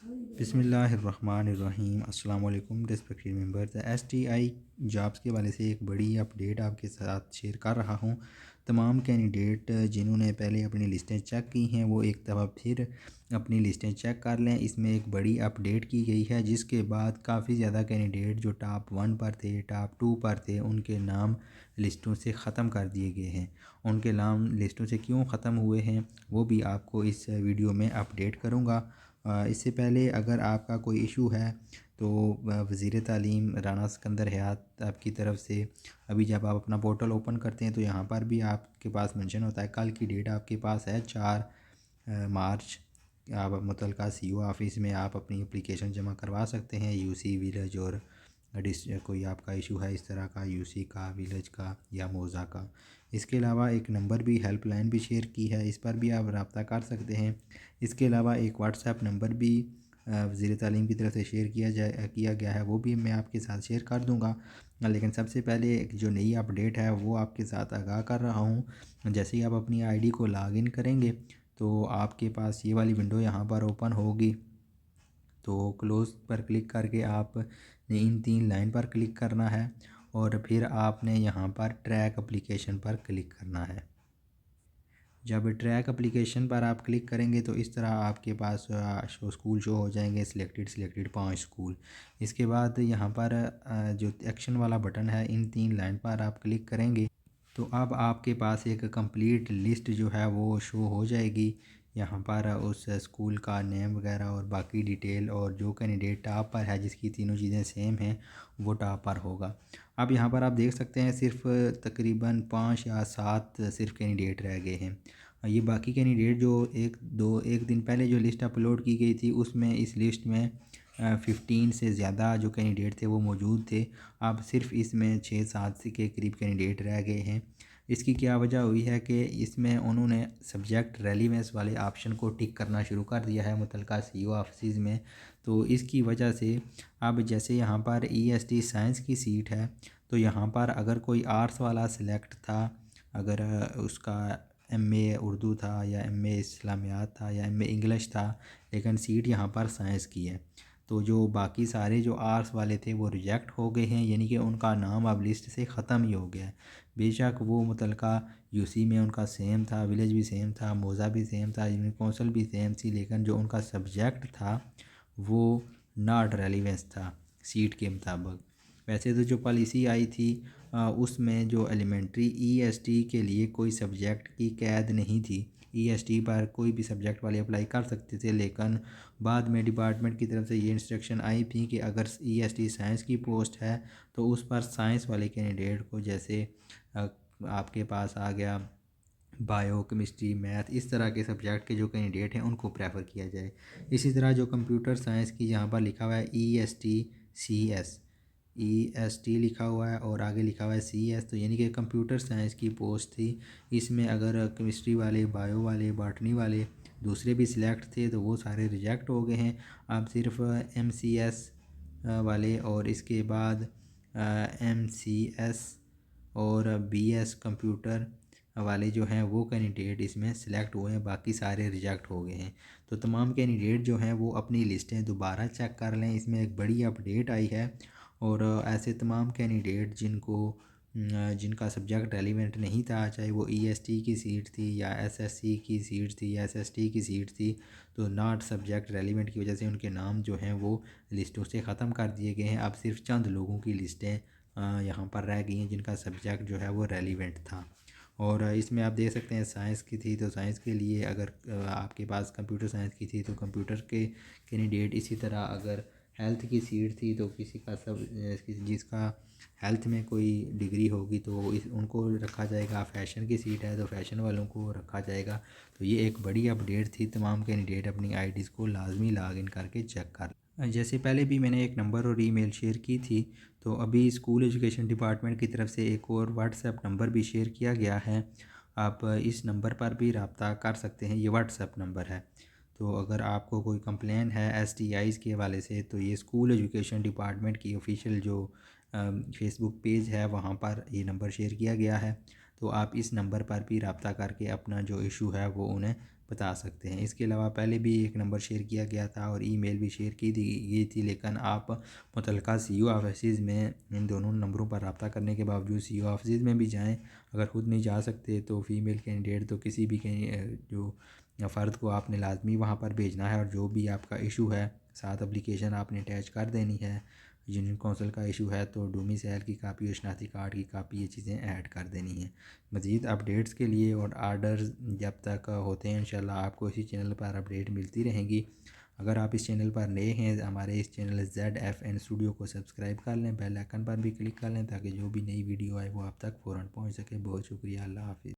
बिस्मिल्लाहिर्रहमानिर्रहीम। अस्सलाम वालेकुम रिस्पेक्टेड मेंबर्स। एसटीआई जॉब्स के वाले से एक बड़ी अपडेट आपके साथ शेयर कर रहा हूँ। तमाम कैंडिडेट जिन्होंने पहले अपनी लिस्टें चेक की हैं वो एक दफ़ा फिर अपनी लिस्टें चेक कर लें। इसमें एक बड़ी अपडेट की गई है जिसके बाद काफ़ी ज़्यादा कैंडिडेट जो टॉप 1 पर थे, टॉप 2 पर थे, उनके नाम लिस्टों से ख़त्म कर दिए गए हैं। उनके नाम लिस्टों से क्यों ख़त्म हुए हैं वो भी आपको इस वीडियो में अपडेट करूँगा। इससे पहले अगर आपका कोई इशू है तो वज़ीर तालीम राना सिकंदर हयात आपकी तरफ से अभी जब आप अपना पोर्टल ओपन करते हैं तो यहाँ पर भी आपके पास मेंशन होता है। कल की डेट आपके पास है 4 मार्च। आप मुतलका सीओ ऑफिस में आप अपनी एप्लीकेशन जमा करवा सकते हैं। यूसी विलेज और कोई आपका इशू है इस तरह का, यूसी का, विलेज का या मौज़ा का। इसके अलावा एक नंबर भी, हेल्पलाइन भी शेयर की है, इस पर भी आप रब्ता कर सकते हैं। इसके अलावा एक व्हाट्सएप नंबर भी वज़ीर तालीम की तरफ से शेयर किया गया है, वो भी मैं आपके साथ शेयर कर दूंगा। लेकिन सबसे पहले एक जो नई अपडेट है वो आपके साथ आगाह कर रहा हूँ। जैसे ही आप अपनी आईडी को लॉगिन करेंगे तो आपके पास ये वाली विंडो यहाँ पर ओपन होगी। तो क्लोज़ पर क्लिक करके आपने इन 3 लाइन पर क्लिक करना है और फिर आपने यहाँ पर ट्रैक एप्लीकेशन पर क्लिक करना है। जब ट्रैक एप्लीकेशन पर आप क्लिक करेंगे तो इस तरह आपके पास स्कूल शो हो जाएंगे, सिलेक्टेड 5 स्कूल। इसके बाद यहाँ पर जो एक्शन वाला बटन है, इन 3 लाइन पर आप क्लिक करेंगे तो अब आपके पास एक कंप्लीट लिस्ट जो है वो शो हो जाएगी। यहाँ पर उस स्कूल का नेम वगैरह और बाकी डिटेल, और जो कैंडिडेट टॉप पर है जिसकी तीनों चीज़ें सेम हैं वो टॉप पर होगा। अब यहाँ पर आप देख सकते हैं सिर्फ तकरीबन 5 या 7 सिर्फ कैंडिडेट रह गए हैं। ये बाकी कैंडिडेट जो एक दिन पहले जो लिस्ट अपलोड की गई थी उसमें, इस लिस्ट में 15 से ज़्यादा जो कैंडिडेट थे वो मौजूद थे। अब सिर्फ इसमें 6-7 के करीब कैंडिडेट रह गए हैं। इसकी क्या वजह हुई है कि इसमें उन्होंने सब्जेक्ट रेलिवेंस वाले ऑप्शन को टिक करना शुरू कर दिया है मुतलका सीईओ ऑफिस में। तो इसकी वजह से अब जैसे यहाँ पर ईएसटी साइंस की सीट है तो यहाँ पर अगर कोई आर्ट्स वाला सिलेक्ट था, अगर उसका एमए उर्दू था या एमए इस्लामियात था या एमए इंग्लिश था, लेकिन सीट यहाँ पर साइंस की है, तो जो बाकी सारे जो आर्ट्स वाले थे वो रिजेक्ट हो गए हैं, यानी कि उनका नाम अब लिस्ट से ख़त्म ही हो गया है। बेशक वो मुतलका यूसी में उनका सेम था, विलेज भी सेम था, मौज़ा भी सेम था, यूनिट कौंसल भी सेम थी, लेकिन जो उनका सब्जेक्ट था वो नॉट रेलिवेंस था सीट के मुताबिक। वैसे तो जो पॉलिसी आई थी उसमें जो एलिमेंट्री ईएसटी के लिए कोई सब्जेक्ट की कैद नहीं थी। ईएसटी पर कोई भी सब्जेक्ट वाले अप्लाई कर सकते थे, लेकिन बाद में डिपार्टमेंट की तरफ से ये इंस्ट्रक्शन आई थी कि अगर ईएसटी साइंस की पोस्ट है तो उस पर साइंस वाले कैंडिडेट को, जैसे आपके पास आ गया बायो, केमिस्ट्री, मैथ, इस तरह के सब्जेक्ट के जो कैंडिडेट हैं उनको प्रेफर किया जाए। इसी तरह जो कंप्यूटर साइंस की यहाँ पर लिखा हुआ है EST CS, EST लिखा हुआ है और आगे लिखा हुआ है CS, तो यानी कि कंप्यूटर साइंस की पोस्ट थी। इसमें अगर केमिस्ट्री वाले, बायो वाले, बॉटनी वाले दूसरे भी सिलेक्ट थे तो वो सारे रिजेक्ट हो गए हैं। अब सिर्फ MCS वाले और इसके बाद MCS और BS कंप्यूटर वाले जो हैं वो कैंडिडेट इसमें सिलेक्ट हुए हैं, बाकी सारे रिजेक्ट हो गए हैं। तो तमाम कैंडिडेट जो हैं वो अपनी लिस्टें दोबारा चेक कर लें, इसमें एक बड़ी अपडेट आई है। और ऐसे तमाम कैंडिडेट जिनका सब्जेक्ट रेलिवेंट नहीं था, चाहे वो EST की सीट थी या SSC की सीट थी या SST की सीट थी, तो नॉट सब्जेक्ट रेलिवेंट की वजह से उनके नाम जो हैं वो लिस्टों से ख़त्म कर दिए गए हैं। अब सिर्फ चंद लोगों की लिस्टें यहाँ पर रह गई हैं जिनका सब्जेक्ट जो है वो रेलिवेंट था। और इसमें आप देख सकते हैं साइंस की थी तो साइंस के लिए अगर आपके पास कंप्यूटर साइंस की थी तो कंप्यूटर के कैंडिडेट, इसी तरह अगर हेल्थ की सीट थी तो किसी का जिसका हेल्थ में कोई डिग्री होगी तो उनको रखा जाएगा। फैशन की सीट है तो फैशन वालों को रखा जाएगा। तो ये एक बड़ी अपडेट थी। तमाम कैंडिडेट अपनी आईडीज़ को लाजमी लॉगिन करके चेक कर। जैसे पहले भी मैंने एक नंबर और ईमेल शेयर की थी, तो अभी स्कूल एजुकेशन डिपार्टमेंट की तरफ से एक और व्हाट्सएप नंबर भी शेयर किया गया है। आप इस नंबर पर भी रब्ता कर सकते हैं, ये व्हाट्सएप नंबर है। तो अगर आपको कोई कंप्लेन है STIs के हवाले से तो ये स्कूल एजुकेशन डिपार्टमेंट की ऑफिशियल जो फेसबुक पेज है वहाँ पर ये नंबर शेयर किया गया है। तो आप इस नंबर पर भी रब्ता करके अपना जो इशू है वो उन्हें बता सकते हैं। इसके अलावा पहले भी एक नंबर शेयर किया गया था और ईमेल भी शेयर की दी गई थी, लेकिन आप मुतल्लिका सीईओ ऑफिस में इन दोनों नंबरों पर रब्ता करने के बावजूद सीईओ ऑफिस में भी जाएं, अगर खुद नहीं जा सकते तो फ़ीमेल कैंडिडेट तो किसी भी जो फ़र्द को आपने लाजमी वहाँ पर भेजना है, और जो भी आपका इशू है साथ एप्लीकेशन आपने अटैच कर देनी है। यूनियन कौंसिल का इशू है तो डोमिसाइल की कापी और शनाख्ती कार्ड की कापी, ये चीज़ें ऐड कर देनी है। मज़ीद अपडेट्स के लिए और आर्डर जब तक होते हैं इंशाल्लाह आपको इसी चैनल पर अपडेट मिलती रहेंगी। अगर आप इस चैनल पर नए हैं, हमारे इस चैनल ZFN स्टूडियो को सब्सक्राइब कर लें, बेल आइकन पर भी क्लिक कर लें ताकि जो भी नई वीडियो आए वो आप तक फ़ौरन पहुंच सके। बहुत शुक्रिया, अल्लाह हाफ़िज़।